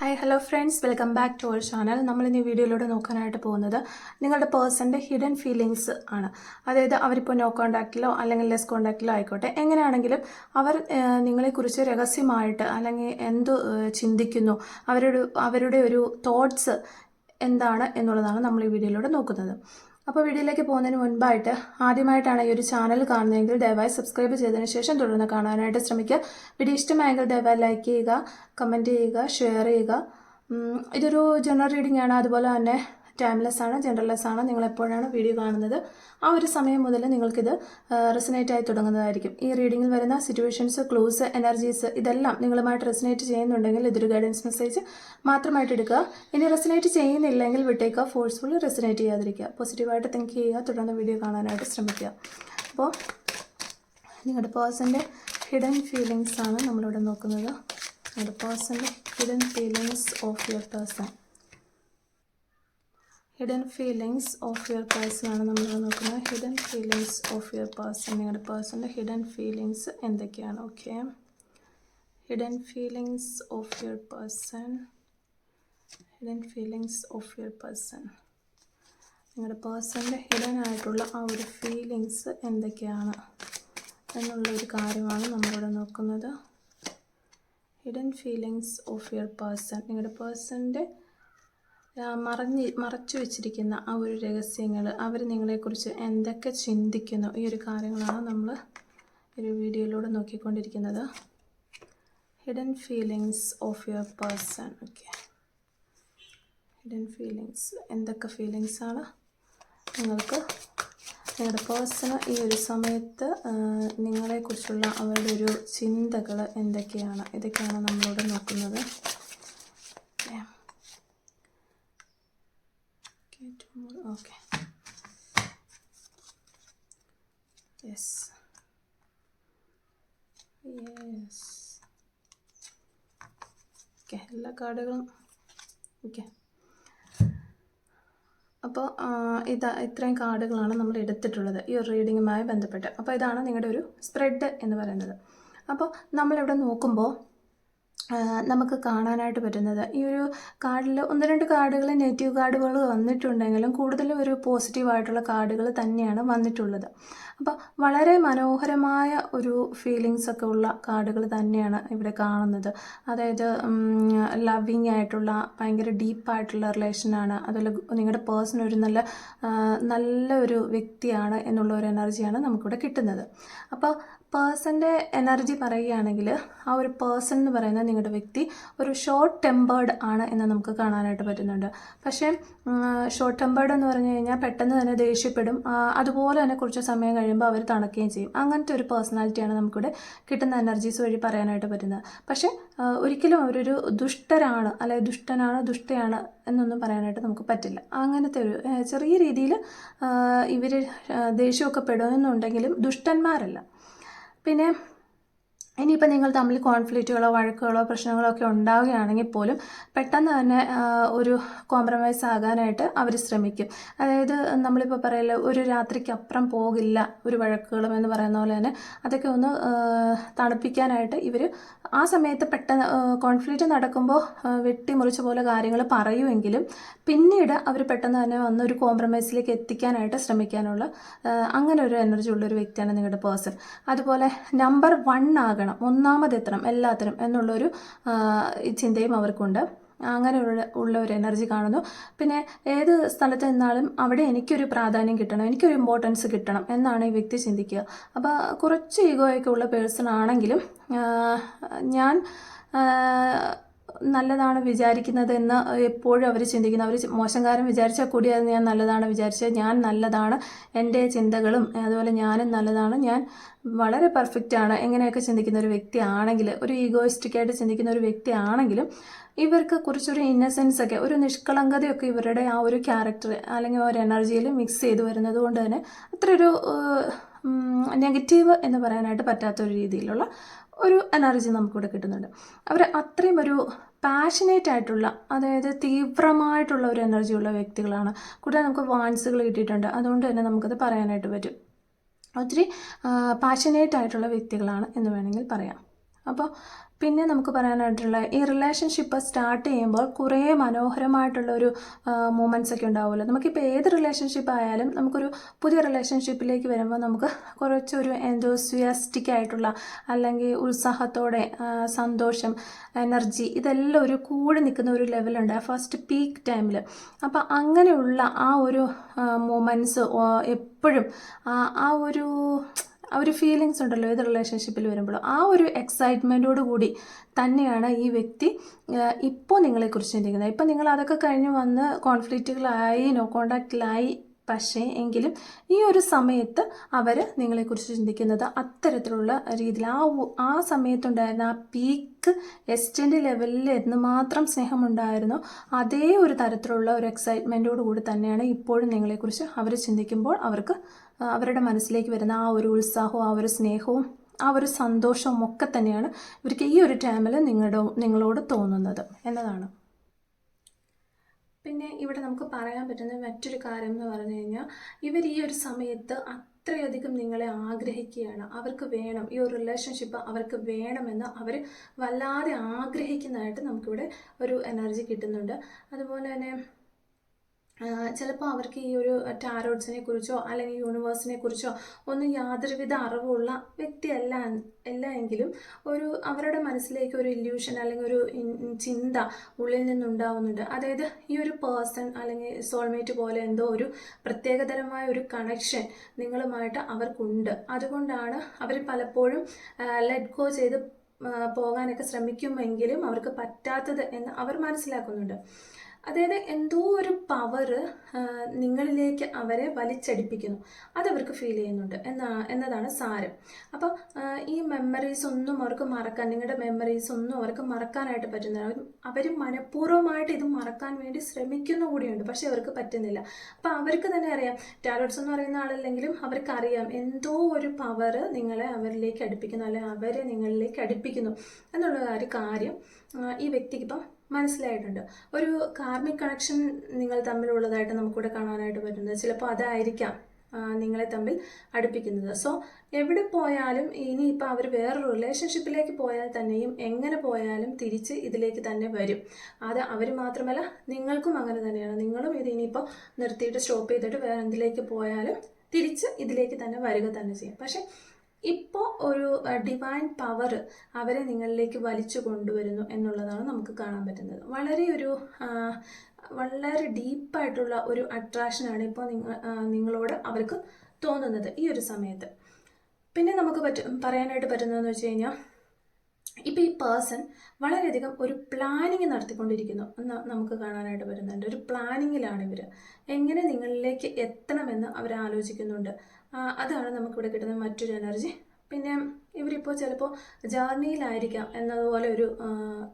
Hi hello friends, welcome back to our channel. നമ്മളിന്ന് ഈ വീഡിയോയിലൂടെ നോക്കാനായിട്ട് പോകുന്നത് നിങ്ങളുടെ പേഴ്സൻ്റെ ഹിഡൻ ഫീലിങ്സ് ആണ്. അതായത് അവരിപ്പോൾ നോ കോൺടാക്റ്റിലോ അല്ലെങ്കിൽ ലെസ് കോൺടാക്റ്റിലോ ആയിക്കോട്ടെ, എങ്ങനെയാണെങ്കിലും അവർ നിങ്ങളെക്കുറിച്ച് രഹസ്യമായിട്ട് അല്ലെങ്കിൽ എന്ത് ചിന്തിക്കുന്നു, അവരുടെ ഒരു തോട്ട്സ് എന്താണ് എന്നുള്ളതാണ് നമ്മൾ ഈ വീഡിയോയിലൂടെ നോക്കുന്നത്. അപ്പോൾ വീഡിയോയിലേക്ക് പോകുന്നതിന് മുൻപായിട്ട് ആദ്യമായിട്ടാണ് ഈ ഒരു ചാനൽ കാണുന്നതെങ്കിൽ ദയവായി സബ്സ്ക്രൈബ് ചെയ്തതിന് ശേഷം തുടർന്ന് കാണാനായിട്ട് ശ്രമിക്കുക. വീഡിയോ ഇഷ്ടമായെങ്കിൽ ദയവായി ലൈക്ക് ചെയ്യുക, കമൻറ്റ് ചെയ്യുക, ഷെയർ ചെയ്യുക. ഇതൊരു ജനറൽ റീഡിംഗ് ആണ്, അതുപോലെ തന്നെ ടൈംലെസ് ആണ്, ജനറൽലെസ് ആണ്. നിങ്ങൾ എപ്പോഴാണ് വീഡിയോ കാണുന്നത് ആ ഒരു സമയം മുതൽ നിങ്ങൾക്കിത് റെസനേറ്റ് ആയി തുടങ്ങുന്നതായിരിക്കും. ഈ റീഡിങ്ങിൽ വരുന്ന സിറ്റുവേഷൻസ്, ക്ലൂസ്, എനർജീസ് ഇതെല്ലാം നിങ്ങളുമായിട്ട് റെസനേറ്റ് ചെയ്യുന്നുണ്ടെങ്കിൽ ഇതൊരു ഗൈഡൻസ് മെസ്സേജ് മാത്രമായിട്ട് എടുക്കുക. ഇനി റെസനേറ്റ് ചെയ്യുന്നില്ലെങ്കിൽ വിട്ടേക്കുക, ഫോഴ്സ്ഫുള്ളി റെസനേറ്റ് ചെയ്യാതിരിക്കുക. പോസിറ്റീവായിട്ട് തിങ്ക് ചെയ്യുക, തുടർന്ന് വീഡിയോ കാണാനായിട്ട് ശ്രമിക്കുക. അപ്പോൾ നിങ്ങളുടെ പേഴ്സൻ്റെ ഹിഡൻ ഫീലിങ്സ് ആണ് നമ്മളിവിടെ നോക്കുന്നത്. നിങ്ങളുടെ പേഴ്സൻ്റെ hidden feelings of your person. Hidden feelings of your person ആണ് നമ്മളിവിടെ നോക്കുന്നത്. Hidden feelings of your person. നിങ്ങളുടെ പേഴ്സൻ്റെ ഹിഡൻ ഫീലിങ്സ് എന്തൊക്കെയാണ്? Okay, hidden feelings of your person. Hidden feelings of your person. നിങ്ങളുടെ പേഴ്സൻ്റെ ഹിഡൻ ആയിട്ടുള്ള ആ ഒരു ഫീലിങ്സ് എന്തൊക്കെയാണ് എന്നുള്ളൊരു കാര്യമാണ് നമ്മളിവിടെ നോക്കുന്നത്. Hidden feelings of your person. നിങ്ങളുടെ പേഴ്സൻ്റെ മറച്ചു വെച്ചിരിക്കുന്ന ആ ഒരു രഹസ്യങ്ങൾ, അവർ നിങ്ങളെക്കുറിച്ച് എന്തൊക്കെ ചിന്തിക്കുന്നു, ഈ ഒരു കാര്യങ്ങളാണ് നമ്മൾ ഒരു വീഡിയോയിലൂടെ നോക്കിക്കൊണ്ടിരിക്കുന്നത്. Hidden feelings of your person. Okay, hidden feelings എന്തൊക്കെ ഫീലിങ്സാണ് നിങ്ങൾക്ക് നിങ്ങളുടെ പേഴ്സണ് ഈ ഒരു സമയത്ത് നിങ്ങളെക്കുറിച്ചുള്ള അവരുടെ ഒരു ചിന്തകൾ എന്തൊക്കെയാണ്, ഇതൊക്കെയാണ് നമ്മളിവിടെ നോക്കുന്നത്. ഓക്കെ, യെസ് യെസ് ഓക്കെ, എല്ലാ കാർഡുകളും ഓക്കെ. അപ്പോൾ ഇത്രയും കാർഡുകളാണ് നമ്മൾ എടുത്തിട്ടുള്ളത് ഈ ഒരു റീഡിങ്ങുമായി ബന്ധപ്പെട്ട്. അപ്പോൾ ഇതാണ് നിങ്ങളുടെ ഒരു സ്പ്രെഡ് എന്ന് പറയുന്നത്. അപ്പോൾ നമ്മളിവിടെ നോക്കുമ്പോൾ നമുക്ക് കാണാനായിട്ട് പറ്റുന്നത് ഈ ഒരു കാർഡിൽ 1-2 കാർഡുകൾ നെഗറ്റീവ് കാർഡുകൾ വന്നിട്ടുണ്ടെങ്കിലും കൂടുതലും ഒരു പോസിറ്റീവായിട്ടുള്ള കാർഡുകൾ തന്നെയാണ് വന്നിട്ടുള്ളത്. അപ്പോൾ വളരെ മനോഹരമായ ഒരു ഫീലിങ്സ് ഒക്കെ ഉള്ള കാർഡുകൾ തന്നെയാണ് ഇവിടെ കാണുന്നത്. അതായത് ലവിങ് ആയിട്ടുള്ള ഭയങ്കര ഡീപ്പായിട്ടുള്ള റിലേഷനാണ്, അതുപോലെ നിങ്ങളുടെ പേഴ്സൺ ഒരു നല്ല ഒരു വ്യക്തിയാണ് എന്നുള്ള ഒരു എനർജിയാണ് നമുക്കിവിടെ കിട്ടുന്നത്. അപ്പോൾ പേഴ്സൻ്റെ എനർജി പറയുകയാണെങ്കിൽ ആ ഒരു പേഴ്സൺ എന്ന് പറയുന്നത് നിങ്ങളുടെ വ്യക്തി ഒരു ഷോർട്ട് ടെമ്പേർഡ് ആണ് എന്ന് നമുക്ക് കാണാനായിട്ട് പറ്റുന്നുണ്ട്. പക്ഷേ ഷോർട്ട് ടെമ്പേർഡ് എന്ന് പറഞ്ഞു കഴിഞ്ഞാൽ പെട്ടെന്ന് തന്നെ ദേഷ്യപ്പെടും, അതുപോലെ തന്നെ കുറച്ച് സമയം കഴിയുമ്പോൾ അവർ തണുക്കുകയും ചെയ്യും. അങ്ങനത്തെ ഒരു പേഴ്സണാലിറ്റിയാണ് നമുക്കിവിടെ കിട്ടുന്ന എനർജീസ് വഴി പറയാനായിട്ട് പറ്റുന്നത്. പക്ഷേ ഒരിക്കലും അവരൊരു ദുഷ്ടരാണ്, അല്ലെങ്കിൽ ദുഷ്ടനാണ്, ദുഷ്ടയാണ് എന്നൊന്നും പറയാനായിട്ട് നമുക്ക് പറ്റില്ല. അങ്ങനത്തെ ഒരു ചെറിയ രീതിയിൽ ഇവർ ദേഷ്യമൊക്കെ പെടുമെന്നുണ്ടെങ്കിലും ദുഷ്ടന്മാരല്ല. പിന്നെ ഇനിയിപ്പോൾ നിങ്ങൾ തമ്മിൽ കോൺഫ്ലിക്റ്റുകളോ വഴക്കുകളോ പ്രശ്നങ്ങളോ ഒക്കെ ഉണ്ടാവുകയാണെങ്കിൽ പോലും പെട്ടെന്ന് തന്നെ ഒരു കോംപ്രമൈസ് ആകാനായിട്ട് അവർ ശ്രമിക്കും. അതായത് നമ്മളിപ്പോൾ പറയല്ലോ, ഒരു രാത്രിക്ക് അപ്പുറം പോകില്ല ഒരു വഴക്കുകളും എന്ന് പറയുന്ന പോലെ തന്നെ അതൊക്കെ ഒന്ന് തണുപ്പിക്കാനായിട്ട് ഇവർ ആ സമയത്ത് പെട്ടെന്ന് കോൺഫ്ലിക്റ്റ് നടക്കുമ്പോൾ വെട്ടിമുറിച്ച പോലെ കാര്യങ്ങൾ പറയുമെങ്കിലും പിന്നീട് അവർ പെട്ടെന്ന് തന്നെ വന്ന് ഒരു കോംപ്രമൈസിലേക്ക് എത്തിക്കാനായിട്ട് ശ്രമിക്കാനുള്ള അങ്ങനെ ഒരു എനർജി ഉള്ളൊരു വ്യക്തിയാണ് നിങ്ങളുടെ പേഴ്സൺ. അതുപോലെ നമ്പർ 1 ആകണം, ഒന്നാമതെത്തണം എല്ലാത്തിനും എന്നുള്ളൊരു ചിന്തയും അവർക്കുണ്ട്. അങ്ങനെ ഉള്ള ഒരു എനർജി കാണുന്നു. പിന്നെ ഏത് സ്ഥലത്ത് നിന്നാലും അവിടെ എനിക്കൊരു പ്രാധാന്യം കിട്ടണം, എനിക്കൊരു ഇമ്പോർട്ടൻസ് കിട്ടണം എന്നാണ് ഈ വ്യക്തി ചിന്തിക്കുക. അപ്പോൾ കുറച്ച് ഈഗോയൊക്കെ ഉള്ള പേഴ്സൺ ആണെങ്കിലും ഞാൻ നല്ലതാണ് വിചാരിക്കുന്നതെന്ന് എപ്പോഴും അവർ ചിന്തിക്കുന്നു. അവർ മോശം കാര്യം വിചാരിച്ചാൽ കൂടി അത് ഞാൻ നല്ലതാണ് വിചാരിച്ചത്, ഞാൻ നല്ലതാണ്, എൻ്റെ ചിന്തകളും അതുപോലെ ഞാനും നല്ലതാണ്, ഞാൻ വളരെ പെർഫെക്റ്റ് ആണ്, എങ്ങനെയൊക്കെ ചിന്തിക്കുന്ന ഒരു വ്യക്തിയാണെങ്കിൽ, ഒരു ഈഗോയിസ്റ്റിക്കായിട്ട് ചിന്തിക്കുന്ന ഒരു വ്യക്തിയാണെങ്കിലും ഇവർക്ക് കുറച്ചൊരു ഇന്നസെൻസ് ഒക്കെ, ഒരു നിഷ്കളങ്കതയൊക്കെ ഇവരുടെ ആ ഒരു ക്യാരക്ടർ അല്ലെങ്കിൽ ഒരു എനർജിയിൽ മിക്സ് ചെയ്ത് വരുന്നത് കൊണ്ട് തന്നെ അത്രയൊരു നെഗറ്റീവ് എന്ന് പറയാനായിട്ട് പറ്റാത്തൊരു രീതിയിലുള്ള ഒരു എനർജി നമുക്കിവിടെ കിട്ടുന്നുണ്ട്. അവർ അത്രയും ഒരു പാഷനേറ്റ് ആയിട്ടുള്ള, അതായത് തീവ്രമായിട്ടുള്ള ഒരു എനർജി ഉള്ള വ്യക്തികളാണ്. കൂടുതൽ നമുക്ക് വാൻസുകൾ കിട്ടിയിട്ടുണ്ട്, അതുകൊണ്ട് തന്നെ നമുക്കത് പറയാനായിട്ട് പറ്റും. ഒത്തിരി പാഷനേറ്റ് ആയിട്ടുള്ള വ്യക്തികളാണ് എന്ന് വേണമെങ്കിൽ പറയാം. അപ്പോൾ പിന്നെ നമുക്ക് പറയാനായിട്ടുള്ള ഈ റിലേഷൻഷിപ്പ് സ്റ്റാർട്ട് ചെയ്യുമ്പോൾ കുറേ മനോഹരമായിട്ടുള്ളൊരു മൂമെൻറ്റ്സ് ഒക്കെ ഉണ്ടാവുമല്ലോ. നമുക്കിപ്പോൾ ഏത് റിലേഷൻഷിപ്പ് ആയാലും നമുക്കൊരു പുതിയ റിലേഷൻഷിപ്പിലേക്ക് വരുമ്പോൾ നമുക്ക് കുറച്ചൊരു എന്തോസിയാസ്റ്റിക് ആയിട്ടുള്ള അല്ലെങ്കിൽ ഉത്സാഹത്തോടെ സന്തോഷം, എനർജി ഇതെല്ലാം ഒരു കൂടി നിൽക്കുന്ന ഒരു ലെവലുണ്ട് ആ ഫസ്റ്റ് പീക്ക് ടൈമിൽ. അപ്പോൾ അങ്ങനെയുള്ള ആ ഒരു മൂമെൻറ്റ്സ് എപ്പോഴും ആ ഒരു ഫീലിങ്സ് ഉണ്ടല്ലോ ഏത് റിലേഷൻഷിപ്പിൽ വരുമ്പോഴും, ആ ഒരു എക്സൈറ്റ്മെൻറ്റോട് കൂടി തന്നെയാണ് ഈ വ്യക്തി ഇപ്പോൾ നിങ്ങളെക്കുറിച്ച് ചിന്തിക്കുന്നത്. ഇപ്പം നിങ്ങൾ അതൊക്കെ കഴിഞ്ഞ് വന്ന് കോൺഫ്ലിക്റ്റുകളായി, നോ കോണ്ടാക്റ്റിലായി, പക്ഷേ എങ്കിലും ഈ ഒരു സമയത്ത് അവർ നിങ്ങളെക്കുറിച്ച് ചിന്തിക്കുന്നത് അത്തരത്തിലുള്ള രീതിയിൽ ആ സമയത്തുണ്ടായിരുന്ന ആ പീക്ക് എസ്റ്റൻഡ് ലെവലിൽ എന്തുമാത്രം സ്നേഹമുണ്ടായിരുന്നോ അതേ ഒരു തരത്തിലുള്ള ഒരു എക്സൈറ്റ്മെൻറ്റോട് കൂടി തന്നെയാണ് ഇപ്പോഴും നിങ്ങളെക്കുറിച്ച് അവർ ചിന്തിക്കുമ്പോൾ അവരുടെ മനസ്സിലേക്ക് വരുന്ന ആ ഒരു ഉത്സാഹവും ആ ഒരു സ്നേഹവും ആ ഒരു സന്തോഷവും ഒക്കെ തന്നെയാണ് ഇവർക്ക് ഈ ഒരു ടൈമിൽ നിങ്ങളോട് തോന്നുന്നത് എന്നതാണ്. പിന്നെ ഇവിടെ നമുക്ക് പറയാൻ പറ്റുന്ന മറ്റൊരു കാര്യം എന്ന് പറഞ്ഞു കഴിഞ്ഞാൽ, ഇവർ ഈ ഒരു സമയത്ത് അത്രയധികം നിങ്ങളെ ആഗ്രഹിക്കുകയാണ്. അവർക്ക് വേണം, ഈ ഒരു റിലേഷൻഷിപ്പ് അവർക്ക് വേണമെന്ന് അവർ വല്ലാതെ ആഗ്രഹിക്കുന്നതായിട്ട് നമുക്കിവിടെ ഒരു എനർജി കിട്ടുന്നുണ്ട്. അതുപോലെ തന്നെ ചിലപ്പോൾ അവർക്ക് ഈ ഒരു ടാരോട്സിനെ കുറിച്ചോ അല്ലെങ്കിൽ യൂണിവേഴ്സിനെ കുറിച്ചോ ഒന്നും യാതൊരുവിധ അറിവുള്ള വ്യക്തിയല്ല എങ്കിലും അവരുടെ മനസ്സിലേക്ക് ഒരു ഇല്യൂഷൻ അല്ലെങ്കിൽ ഒരു ചിന്ത ഉള്ളിൽ നിന്നുണ്ടാവുന്നുണ്ട്. അതായത് ഈ ഒരു പേഴ്സൺ അല്ലെങ്കിൽ സോൾമേറ്റ് പോലെ എന്തോ ഒരു പ്രത്യേകതരമായ ഒരു കണക്ഷൻ നിങ്ങളുമായിട്ട് അവർക്കുണ്ട്. അതുകൊണ്ടാണ് അവർ പലപ്പോഴും ലെറ്റ് ഗോ ചെയ്ത് പോകാനൊക്കെ ശ്രമിക്കുമെങ്കിലും അവർക്ക് പറ്റാത്തത് എന്ന് അവർ മനസ്സിലാക്കുന്നുണ്ട്. അതായത് എന്തോ ഒരു പവർ നിങ്ങളിലേക്ക് അവരെ വലിച്ചടിപ്പിക്കുന്നു, അതവർക്ക് ഫീൽ ചെയ്യുന്നുണ്ട് എന്നതാണ് സാരം. അപ്പോൾ ഈ മെമ്മറീസ് ഒന്നും അവർക്ക് മറക്കാൻ, നിങ്ങളുടെ മെമ്മറീസ് ഒന്നും അവർക്ക് മറക്കാനായിട്ട് പറ്റുന്നില്ല. അവർ മനഃപൂർവ്വമായിട്ട് ഇത് മറക്കാൻ വേണ്ടി ശ്രമിക്കുന്ന കൂടിയുണ്ട്, പക്ഷെ അവർക്ക് പറ്റുന്നില്ല. അപ്പോൾ അവർക്ക് തന്നെ അറിയാം, ടാരോട്സ് എന്ന് പറയുന്ന ആളല്ലെങ്കിലും അവർക്കറിയാം എന്തോ ഒരു പവർ നിങ്ങളെ അവരിലേക്ക് അടുപ്പിക്കുന്നു, അല്ലെങ്കിൽ അവരെ നിങ്ങളിലേക്ക് അടുപ്പിക്കുന്നു എന്നുള്ള കാര്യം ഈ വ്യക്തിക്ക് ഇപ്പം മനസ്സിലായിട്ടുണ്ട്. ഒരു കാർമിക് കണക്ഷൻ നിങ്ങൾ തമ്മിലുള്ളതായിട്ട് നമുക്കിവിടെ കാണാനായിട്ട് പറ്റുന്നത്. ചിലപ്പോൾ അതായിരിക്കാം നിങ്ങളെ തമ്മിൽ അടുപ്പിക്കുന്നത്. സോ എവിടെ പോയാലും ഇനിയിപ്പോൾ അവർ വേറൊരു റിലേഷൻഷിപ്പിലേക്ക് പോയാൽ തന്നെയും എങ്ങനെ പോയാലും തിരിച്ച് ഇതിലേക്ക് തന്നെ വരും. അത് അവർ മാത്രമല്ല, നിങ്ങൾക്കും അങ്ങനെ തന്നെയാണ്. നിങ്ങളും ഇത് ഇനിയിപ്പോൾ നിർത്തിയിട്ട് സ്റ്റോപ്പ് ചെയ്തിട്ട് വേറെ എന്തിലേക്ക് പോയാലും തിരിച്ച് ഇതിലേക്ക് തന്നെ വരിക തന്നെ ചെയ്യും. പക്ഷെ ഇപ്പോൾ ഒരു ഡിവൈൻ പവർ അവരെ നിങ്ങളിലേക്ക് വലിച്ചു കൊണ്ടുവരുന്നു എന്നുള്ളതാണ് നമുക്ക് കാണാൻ പറ്റുന്നത്. വളരെ ഡീപ്പായിട്ടുള്ള ഒരു അട്രാക്ഷനാണ് ഇപ്പോൾ നിങ്ങളോട് അവർക്ക് തോന്നുന്നത് ഈ ഒരു സമയത്ത്. പിന്നെ നമുക്ക് പറയാനായിട്ട് പറ്റുന്നതെന്ന് വെച്ച് കഴിഞ്ഞാൽ, ഇപ്പോൾ ഈ പേഴ്സൺ വളരെയധികം ഒരു പ്ലാനിങ് നടത്തിക്കൊണ്ടിരിക്കുന്നു എന്ന് നമുക്ക് കാണാനായിട്ട് പറ്റുന്നുണ്ട്. ഒരു പ്ലാനിങ്ങിലാണ് ഇവർ. എങ്ങനെ നിങ്ങളിലേക്ക് എത്തണമെന്ന് അവർ ആലോചിക്കുന്നുണ്ട്. അതാണ് നമുക്കിവിടെ കിട്ടുന്ന മറ്റൊരു എനർജി. പിന്നെ ഇവരിപ്പോൾ ചിലപ്പോൾ ജേർണിയിലായിരിക്കാം എന്നതുപോലെ ഒരു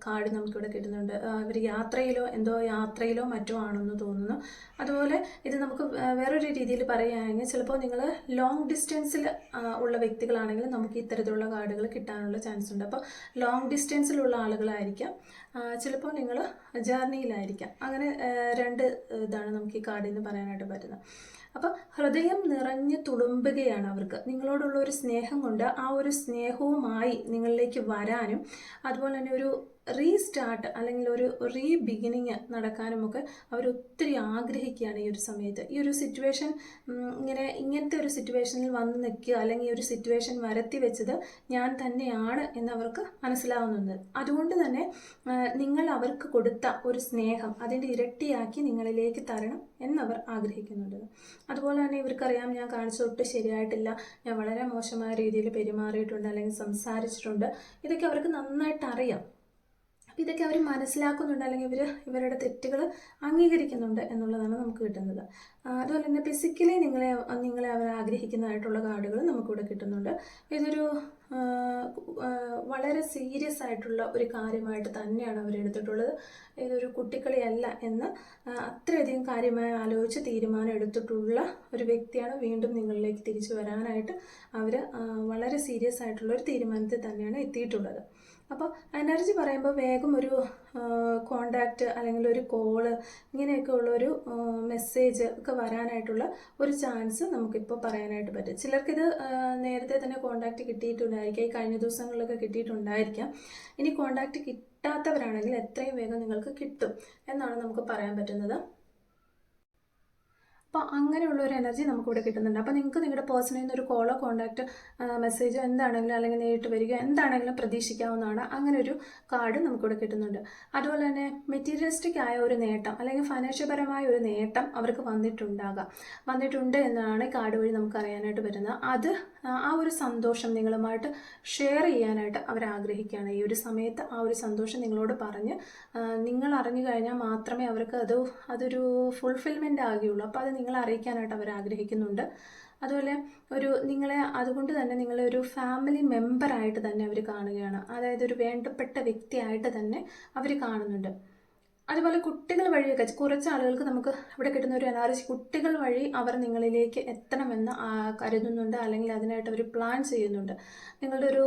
കാർഡ് നമുക്കിവിടെ കിട്ടുന്നുണ്ട്. ഇവർ യാത്രയിലോ മറ്റോ ആണെന്ന് തോന്നുന്നു. അതുപോലെ ഇത് നമുക്ക് വേറൊരു രീതിയിൽ പറയുകയാണെങ്കിൽ, ചിലപ്പോൾ നിങ്ങൾ ലോങ് ഡിസ്റ്റൻസിൽ ഉള്ള വ്യക്തികളാണെങ്കിൽ നമുക്ക് ഇത്തരത്തിലുള്ള കാർഡുകൾ കിട്ടാനുള്ള ചാൻസ് ഉണ്ട്. അപ്പോൾ ലോങ് ഡിസ്റ്റൻസിലുള്ള ആളുകളായിരിക്കാം, ചിലപ്പോൾ നിങ്ങൾ ജേർണിയിലായിരിക്കാം. അങ്ങനെ രണ്ട് ഇതാണ് നമുക്ക് ഈ കാർഡിൽ നിന്ന് പറയാനായിട്ട് പറ്റുന്നത്. അപ്പോൾ ഹൃദയം നിറഞ്ഞ് തുളുമ്പുകയാണ് അവർക്ക് നിങ്ങളോടുള്ള ഒരു സ്നേഹം കൊണ്ട്. ആ ഒരു സ്നേഹവുമായി നിങ്ങളിലേക്ക് വരാനും അതുപോലെ തന്നെ ഒരു റീസ്റ്റാർട്ട് അല്ലെങ്കിൽ ഒരു ബിഗിനിങ് നടക്കാനുമൊക്കെ അവർ ഒത്തിരി ആഗ്രഹിക്കുകയാണ് ഈ ഒരു സമയത്ത്. ഈ ഒരു സിറ്റുവേഷൻ ഇങ്ങനത്തെ ഒരു സിറ്റുവേഷനിൽ വന്ന് നിൽക്കുക അല്ലെങ്കിൽ ഈ ഒരു സിറ്റുവേഷൻ വരുത്തി വെച്ചത് ഞാൻ തന്നെയാണ് എന്നവർക്ക് മനസ്സിലാവുന്നുണ്ട്. അതുകൊണ്ട് തന്നെ നിങ്ങൾ അവർക്ക് കൊടുത്ത ഒരു സ്നേഹം അതിൻ്റെ ഇരട്ടിയാക്കി നിങ്ങളിലേക്ക് തരണം എന്നവർ ആഗ്രഹിക്കുന്നുണ്ട്. അതുപോലെ തന്നെ ഇവർക്കറിയാം, ഞാൻ കാണിച്ചതൊട്ട് ശരിയായിട്ടില്ല, ഞാൻ വളരെ മോശമായ രീതിയിൽ പെരുമാറിയിട്ടുണ്ട് അല്ലെങ്കിൽ സംസാരിച്ചിട്ടുണ്ട്. ഇതൊക്കെ അവർക്ക് നന്നായിട്ട് അറിയാം. ഇതൊക്കെ അവർ മനസ്സിലാക്കുന്നുണ്ട്, അല്ലെങ്കിൽ ഇവരുടെ തെറ്റുകൾ അംഗീകരിക്കുന്നുണ്ട് എന്നുള്ളതാണ് നമുക്ക് കിട്ടുന്നത്. അതുപോലെ തന്നെ ഫിസിക്കലി നിങ്ങളെ അവർ ആഗ്രഹിക്കുന്നതായിട്ടുള്ള കാർഡുകൾ നമുക്കിവിടെ കിട്ടുന്നുണ്ട്. ഇതൊരു വളരെ സീരിയസ് ആയിട്ടുള്ള ഒരു കാര്യമായിട്ട് തന്നെയാണ് അവരെടുത്തിട്ടുള്ളത്. ഇതൊരു കുട്ടിക്കളിയല്ല എന്ന് അത്രയധികം കാര്യമായി ആലോചിച്ച് തീരുമാനം എടുത്തിട്ടുള്ള ഒരു വ്യക്തിയാണ് വീണ്ടും നിങ്ങളിലേക്ക് തിരിച്ചു വരാനായിട്ട് അവർ വളരെ സീരിയസ് ആയിട്ടുള്ള ഒരു തീരുമാനത്തിൽ തന്നെയാണ് എത്തിയിട്ടുള്ളത്. അപ്പോൾ എനർജി പറയുമ്പോൾ വേഗം ഒരു കോണ്ടാക്റ്റ് അല്ലെങ്കിൽ ഒരു കോള് ഇങ്ങനെയൊക്കെ ഉള്ളൊരു മെസ്സേജ് ഒക്കെ വരാനായിട്ടുള്ള ഒരു ചാൻസ് നമുക്കിപ്പോൾ പറയാനായിട്ട് പറ്റും. ചിലർക്കിത് നേരത്തെ തന്നെ കോണ്ടാക്റ്റ് കിട്ടിയിട്ടുണ്ടായിരിക്കാം, ഈ കഴിഞ്ഞ ദിവസങ്ങളിലൊക്കെ കിട്ടിയിട്ടുണ്ടായിരിക്കാം. ഇനി കോണ്ടാക്റ്റ് കിട്ടാത്തവരാണെങ്കിൽ എത്രയും വേഗം നിങ്ങൾക്ക് കിട്ടും എന്നാണ് നമുക്ക് പറയാൻ പറ്റുന്നത്. അപ്പോൾ അങ്ങനെയുള്ള ഒരു എനർജി നമുക്കിവിടെ കിട്ടുന്നുണ്ട്. അപ്പോൾ നിങ്ങൾക്ക് നിങ്ങളുടെ പേഴ്സണിൽ നിന്ന് ഒരു കോളോ കോണ്ടാക്റ്റ് മെസ്സേജോ എന്താണെങ്കിലും അല്ലെങ്കിൽ നേരിട്ട് വരികയോ എന്താണെങ്കിലും പ്രതീക്ഷിക്കാവുന്നതാണ്. അങ്ങനെ ഒരു കാർഡ് നമുക്കിവിടെ കിട്ടുന്നുണ്ട്. അതുപോലെ തന്നെ മെറ്റീരിയലിസ്റ്റിക് ആയ ഒരു നേട്ടം അല്ലെങ്കിൽ ഫൈനാൻഷ്യൽപരമായ ഒരു നേട്ടം അവർക്ക് വന്നിട്ടുണ്ട് എന്നാണ് കാർഡ് വഴി നമുക്ക് അറിയാനായിട്ട് വരുന്നത്. അത് ആ ഒരു സന്തോഷം നിങ്ങളുമായിട്ട് ഷെയർ ചെയ്യാനായിട്ട് അവർ ആഗ്രഹിക്കുകയാണ്. ഈ ഒരു സമയത്ത് ആ ഒരു സന്തോഷം നിങ്ങളോട് പറഞ്ഞ് നിങ്ങൾ അറിഞ്ഞു കഴിഞ്ഞാൽ മാത്രമേ അവർക്ക് അതൊരു ഫുൾഫിൽമെൻ്റ് ആകുകയുള്ളൂ. അപ്പോൾ അത് നിങ്ങളെ അറിയിക്കാനായിട്ട് അവർ ആഗ്രഹിക്കുന്നുണ്ട്. അതുപോലെ അതുകൊണ്ട് തന്നെ നിങ്ങളെ ഒരു ഫാമിലി മെമ്പറായിട്ട് തന്നെ അവർ കാണുകയാണ്. അതായത് ഒരു വേണ്ടപ്പെട്ട വ്യക്തിയായിട്ട് തന്നെ അവർ കാണുന്നുണ്ട്. അതുപോലെ കുട്ടികൾ വഴിയൊക്കെ കുറച്ച് ആളുകൾക്ക് നമുക്ക് ഇവിടെ കിട്ടുന്ന ഒരു എനർജി, കുട്ടികൾ വഴി അവർ നിങ്ങളിലേക്ക് എത്തണമെന്ന് കരുതുന്നുണ്ട്, അല്ലെങ്കിൽ അതിനായിട്ട് അവർ പ്ലാൻ ചെയ്യുന്നുണ്ട്. നിങ്ങളുടെ ഒരു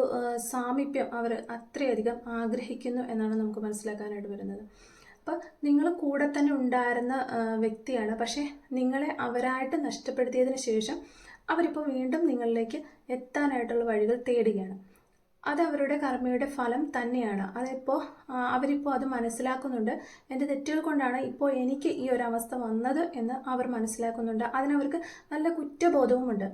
സാമീപ്യം അവർ അത്രയധികം ആഗ്രഹിക്കുന്നു എന്നാണ് നമുക്ക് മനസ്സിലാക്കാനായിട്ട് വരുന്നത്. അപ്പോൾ നിങ്ങൾ കൂടെ തന്നെ ഉണ്ടായിരുന്ന വ്യക്തിയാണ്, പക്ഷേ നിങ്ങളെ അവരായിട്ട് നഷ്ടപ്പെടുത്തിയതിന് ശേഷം അവരിപ്പോൾ വീണ്ടും നിങ്ങളിലേക്ക് എത്താനായിട്ടുള്ള വഴികൾ തേടുകയാണ്. അത് അവരുടെ കർമ്മയുടെ ഫലം തന്നെയാണ്. അവരിപ്പോൾ അത് മനസ്സിലാക്കുന്നുണ്ട്. എൻ്റെ തെറ്റുകൾ കൊണ്ടാണ് ഇപ്പോൾ എനിക്ക് ഈ ഒരു അവസ്ഥ വന്നത് എന്ന് അവർ മനസ്സിലാക്കുന്നുണ്ട്. അതിനവർക്ക് നല്ല കുറ്റബോധവുമുണ്ട്.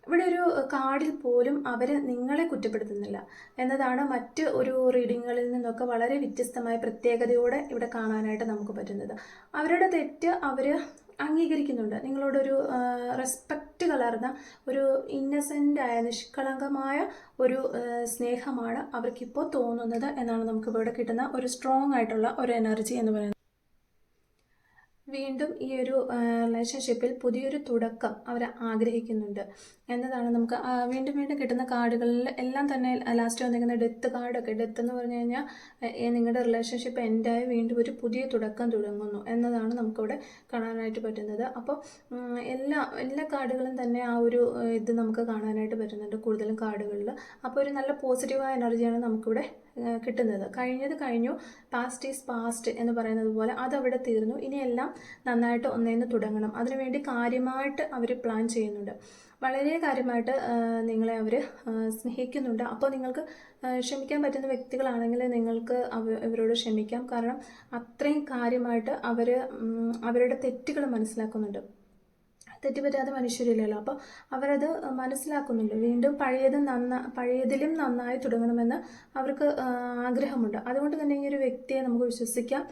ഇവിടെ ഒരു കാർഡിൽ പോലും അവർ നിങ്ങളെ കുറ്റപ്പെടുത്തുന്നില്ല എന്നതാണ് മറ്റ് ഒരു റീഡിങ്ങുകളിൽ നിന്നൊക്കെ വളരെ വ്യത്യസ്തമായ പ്രത്യേകതയോടെ ഇവിടെ കാണാനായിട്ട് നമുക്ക് പറ്റുന്നത്. അവരുടെ തെറ്റ് അവർ അംഗീകരിക്കുന്നുണ്ട്. നിങ്ങളോടൊരു റെസ്പെക്റ്റ് കലർന്ന ഒരു ഇന്നസെൻ്റായ നിഷ്കളങ്കമായ ഒരു സ്നേഹമാണ് അവർക്കിപ്പോൾ തോന്നുന്നത് എന്നാണ് നമുക്കിവിടെ കിട്ടുന്ന ഒരു സ്ട്രോങ് ആയിട്ടുള്ള ഒരു എനർജി എന്ന് പറയുന്നത്. വീണ്ടും ഈ ഒരു റിലേഷൻഷിപ്പിൽ പുതിയൊരു തുടക്കം അവർ ആഗ്രഹിക്കുന്നുണ്ട് എന്നതാണ് നമുക്ക് വീണ്ടും വീണ്ടും കിട്ടുന്ന കാർഡുകളിൽ എല്ലാം തന്നെ ലാസ്റ്റ് വന്നിരിക്കുന്ന ഡെത്ത് കാർഡൊക്കെ. ഡെത്ത് എന്ന് പറഞ്ഞു കഴിഞ്ഞാൽ നിങ്ങളുടെ റിലേഷൻഷിപ്പ് എൻഡായി വീണ്ടും ഒരു പുതിയ തുടക്കം തുടങ്ങുന്നു എന്നതാണ് നമുക്കിവിടെ കാണാനായിട്ട് പറ്റുന്നത്. അപ്പോൾ എല്ലാ കാർഡുകളും തന്നെ ആ ഒരു ഇത് നമുക്ക് കാണാനായിട്ട് പറ്റുന്നുണ്ട് കൂടുതലും കാർഡുകളിൽ. അപ്പോൾ ഒരു നല്ല പോസിറ്റീവായ എനർജിയാണ് നമുക്കിവിടെ കിട്ടുന്നത്. കഴിഞ്ഞത് കഴിഞ്ഞു, പാസ്റ്റ് ഈസ് പാസ്റ്റ് എന്ന് പറയുന്നത് പോലെ അതവിടെ തീർന്നു. ഇനിയെല്ലാം നന്നായിട്ട് ഒന്നേന്ന് തുടങ്ങണം. അതിനുവേണ്ടി കാര്യമായിട്ട് അവർ പ്ലാൻ ചെയ്യുന്നുണ്ട്. വളരെ കാര്യമായിട്ട് നിങ്ങളെ അവർ സ്നേഹിക്കുന്നുണ്ട്. അപ്പോൾ നിങ്ങൾക്ക് ക്ഷമിക്കാൻ പറ്റുന്ന വ്യക്തികളാണെങ്കിൽ നിങ്ങൾക്ക് ഇവരോട് ക്ഷമിക്കാം. കാരണം അത്രയും കാര്യമായിട്ട് അവർ അവരുടെ തെറ്റുകൾ മനസ്സിലാക്കുന്നുണ്ട്. തെറ്റുപറ്റാത്ത മനുഷ്യരില്ലല്ലോ. അപ്പോൾ അവരത് മനസ്സിലാക്കുന്നുണ്ട്. വീണ്ടും പഴയതിലും നന്നായി തുടങ്ങണമെന്ന് അവർക്ക് ആഗ്രഹമുണ്ട്. അതുകൊണ്ട് തന്നെ ഈ ഒരു വ്യക്തിയെ നമുക്ക് വിശ്വസിക്കാം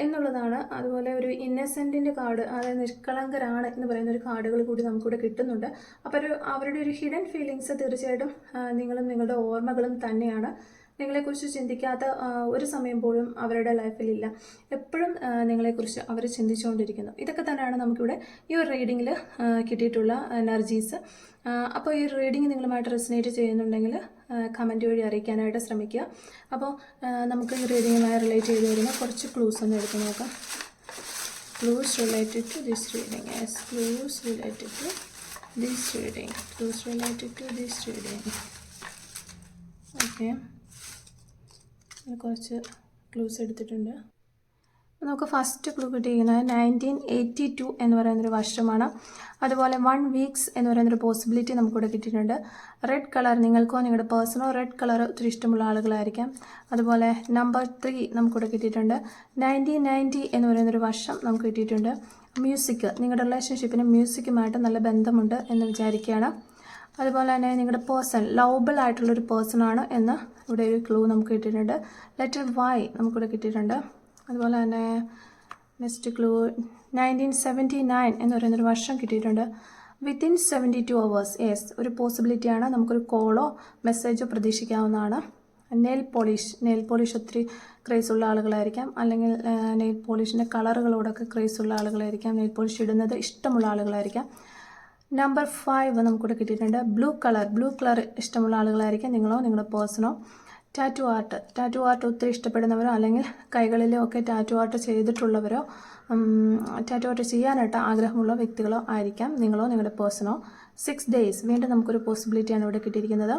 എന്നുള്ളതാണ്. അതുപോലെ ഒരു ഇന്നസെൻറ്റിൻ്റെ കാർഡ്, അതായത് നിഷ്കളങ്കരാണ് എന്ന് പറയുന്ന ഒരു കാർഡുകൾ കൂടി നമുക്കിവിടെ കിട്ടുന്നുണ്ട്. അപ്പോൾ അവരുടെ ഒരു ഹിഡൻ ഫീലിങ്സ് തീർച്ചയായിട്ടും നിങ്ങളും നിങ്ങളുടെ ഓർമ്മകളും തന്നെയാണ്. നിങ്ങളെക്കുറിച്ച് ചിന്തിക്കാത്ത ഒരു സമയം പോലും അവരുടെ ലൈഫിലില്ല. എപ്പോഴും നിങ്ങളെക്കുറിച്ച് അവർ ചിന്തിച്ചുകൊണ്ടിരിക്കുന്നു. ഇതൊക്കെ തന്നെയാണ് നമുക്കിവിടെ ഈ ഒരു റീഡിങ്ങിൽ കിട്ടിയിട്ടുള്ള എനർജീസ്. അപ്പോൾ ഈ റീഡിങ് നിങ്ങളുമായിട്ട് റെസനേറ്റ് ചെയ്യുന്നുണ്ടെങ്കിൽ കമൻറ്റ് വഴി അറിയിക്കാനായിട്ട് ശ്രമിക്കുക. അപ്പോൾ നമുക്ക് ഈ റീഡിങ്ങുമായി റിലേറ്റ് ചെയ്ത് വരുന്ന കുറച്ച് ക്ലൂസ് ഒന്ന് എടുത്ത് നോക്കാം. Clues related to this reading. Yes, clues related to this reading. Clues related to this reading. Okay, കുറച്ച് ക്ലൂസ് എടുത്തിട്ടുണ്ട്. നമുക്ക് ഫസ്റ്റ് ക്ലൂ കിട്ടിയിരിക്കുന്നത് 1982 എന്ന് പറയുന്നൊരു വർഷമാണ്. അതുപോലെ 1 വീക്സ് എന്ന് പറയുന്നൊരു പോസിബിലിറ്റി നമുക്കിവിടെ കിട്ടിയിട്ടുണ്ട്. റെഡ് കളർ, നിങ്ങൾക്കോ നിങ്ങളുടെ പേഴ്സണോ റെഡ് കളർ ഒത്തിരി ഇഷ്ടമുള്ള ആളുകളായിരിക്കാം. അതുപോലെ നമ്പർ 3 നമുക്കിവിടെ കിട്ടിയിട്ടുണ്ട്. 1990 എന്ന് പറയുന്നൊരു വർഷം നമുക്ക് കിട്ടിയിട്ടുണ്ട്. മ്യൂസിക്, നിങ്ങളുടെ റിലേഷൻഷിപ്പിന് മ്യൂസിക്കുമായിട്ട് നല്ല ബന്ധമുണ്ട് എന്ന് വിചാരിക്കുകയാണ്. അതുപോലെ തന്നെ നിങ്ങളുടെ പേഴ്സൺ ലവബിൾ ആയിട്ടുള്ളൊരു പേഴ്സണാണ് എന്ന് ഇവിടെ ഒരു ക്ലൂ നമുക്ക് കിട്ടിയിട്ടുണ്ട്. ലെറ്റർ Y നമുക്കിവിടെ കിട്ടിയിട്ടുണ്ട്. അതുപോലെ തന്നെ നെക്സ്റ്റ് ക്ലൂ 1979 എന്ന് പറയുന്നൊരു വർഷം കിട്ടിയിട്ടുണ്ട്. Within 72 hours. യെസ്, ഒരു പോസിബിലിറ്റിയാണ്. നമുക്കൊരു കോളോ മെസ്സേജോ പ്രതീക്ഷിക്കാവുന്നതാണ്. നെയിൽ പോളിഷ് ഒത്തിരി ക്രേസ് ഉള്ള ആളുകളായിരിക്കാം, അല്ലെങ്കിൽ നെയിൽ പോളിഷിൻ്റെ കളറുകളോടൊക്കെ ക്രേസ് ഉള്ള ആളുകളായിരിക്കാം. നെയിൽ പോളിഷ് ഇടുന്നത് ഇഷ്ടമുള്ള ആളുകളായിരിക്കാം. നമ്പർ 5 നമുക്കിവിടെ കിട്ടിയിട്ടുണ്ട്. ബ്ലൂ കളർ ഇഷ്ടമുള്ള ആളുകളായിരിക്കാം നിങ്ങളോ നിങ്ങളുടെ പേഴ്സണോ. ടാറ്റു ആർട്ട് ഒത്തിരി ഇഷ്ടപ്പെടുന്നവരോ അല്ലെങ്കിൽ കൈകളിലോ ഒക്കെ ടാറ്റു ആർട്ട് ചെയ്തിട്ടുള്ളവരോ ടാറ്റു ആർട്ട് ചെയ്യാനായിട്ട് ആഗ്രഹമുള്ള വ്യക്തികളോ ആയിരിക്കാം നിങ്ങളോ നിങ്ങളുടെ പേഴ്സണോ. 6 days, വീണ്ടും നമുക്കൊരു പോസിബിലിറ്റിയാണ് ഇവിടെ കിട്ടിയിരിക്കുന്നത്.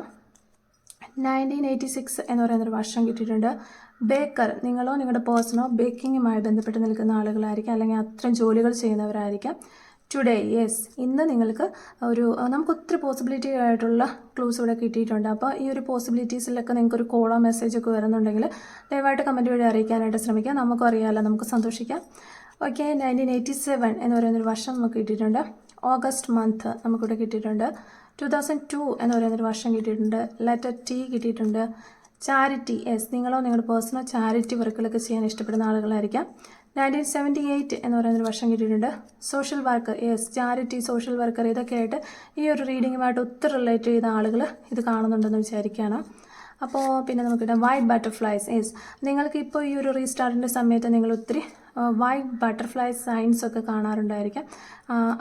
1986 എന്ന് പറയുന്നൊരു വർഷം കിട്ടിയിട്ടുണ്ട്. ബേക്കർ, നിങ്ങളോ നിങ്ങളുടെ പേഴ്സണോ ബേക്കിങ്ങുമായി ബന്ധപ്പെട്ട് നിൽക്കുന്ന ആളുകളായിരിക്കാം, അല്ലെങ്കിൽ അത്തരം ജോലികൾ ചെയ്യുന്നവരായിരിക്കാം. ടുഡേ, യെസ്, ഇന്ന് നിങ്ങൾക്ക് നമുക്ക് ഒത്തിരി പോസിബിലിറ്റി ആയിട്ടുള്ള ക്ലൂസ് ഇവിടെ കിട്ടിയിട്ടുണ്ട്. അപ്പോൾ ഈ ഒരു പോസിബിലിറ്റീസിലൊക്കെ നിങ്ങൾക്കൊരു കോളോ മെസ്സേജൊക്കെ വരുന്നുണ്ടെങ്കിൽ ദയവായിട്ട് കമൻറ്റ് വഴി അറിയിക്കാനായിട്ട് ശ്രമിക്കുക. നമുക്കും അറിയാമല്ലോ, നമുക്ക് സന്തോഷിക്കാം. ഓക്കെ, 1987 എന്ന് പറയുന്നൊരു വർഷം നമുക്ക് കിട്ടിയിട്ടുണ്ട്. ഓഗസ്റ്റ് മന്ത് നമുക്കിവിടെ കിട്ടിയിട്ടുണ്ട്. 2002 എന്ന് പറയുന്നൊരു വർഷം കിട്ടിയിട്ടുണ്ട്. ലെറ്റർ ടി കിട്ടിയിട്ടുണ്ട്. ചാരിറ്റി, യെസ്, നിങ്ങളോ നിങ്ങളുടെ പേഴ്സണോ ചാരിറ്റി വർക്കുകളൊക്കെ ചെയ്യാൻ ഇഷ്ടപ്പെടുന്ന ആളുകളായിരിക്കാം. 1978 എന്ന് പറയുന്നൊരു വർഷം കിട്ടിയിട്ടുണ്ട്. Social worker, yes, charity, social worker, ഇതൊക്കെ ആയിട്ട് ഈ ഒരു റീഡിങ്ങുമായിട്ട് ഒത്തിരി റിലേറ്റ് ചെയ്ത ആളുകൾ ഇത് കാണുന്നുണ്ടെന്ന് വിചാരിക്കുകയാണ്. അപ്പോൾ പിന്നെ നമുക്കിവിടെ വൈറ്റ് ബട്ടർഫ്ലൈസ്, യെസ്, നിങ്ങൾക്ക് ഇപ്പോൾ ഈ ഒരു റീസ്റ്റാർട്ടിൻ്റെ സമയത്ത് നിങ്ങൾ ഒത്തിരി വൈറ്റ് ബട്ടർഫ്ലൈ സൈൻസ് ഒക്കെ കാണാറുണ്ടായിരിക്കാം.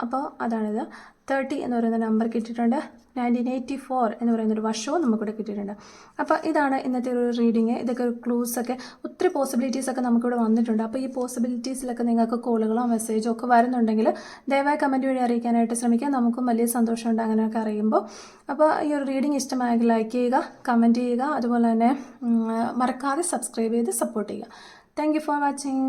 അപ്പോൾ അതാണിത്. 30 എന്ന് പറയുന്ന നമ്പർ കിട്ടിയിട്ടുണ്ട്. 1984 എന്ന് പറയുന്നൊരു വർഷവും നമുക്കിവിടെ കിട്ടിയിട്ടുണ്ട്. അപ്പോൾ ഇതാണ് ഇന്നത്തെ ഒരു റീഡിങ്. ഇതൊക്കെ ഒരു ക്ലൂസൊക്കെ ഒത്തിരി പോസിബിലിറ്റീസൊക്കെ നമുക്കിവിടെ വന്നിട്ടുണ്ട്. അപ്പോൾ ഈ പോസിബിലിറ്റീസിലൊക്കെ നിങ്ങൾക്ക് കോളുകളോ മെസ്സേജോ ഒക്കെ വരുന്നുണ്ടെങ്കിൽ ദയവായി കമൻറ്റ് വഴി അറിയിക്കാനായിട്ട് ശ്രമിക്കുക. നമുക്കും വലിയ സന്തോഷമുണ്ട് അങ്ങനെയൊക്കെ അറിയുമ്പോൾ. അപ്പോൾ ഈ ഒരു റീഡിങ് ഇഷ്ടമായെങ്കിൽ ലൈക്ക് ചെയ്യുക, കമൻറ്റ് ചെയ്യുക, അതുപോലെ തന്നെ മറക്കാതെ സബ്സ്ക്രൈബ് ചെയ്ത് സപ്പോർട്ട് ചെയ്യുക. Thank you for watching.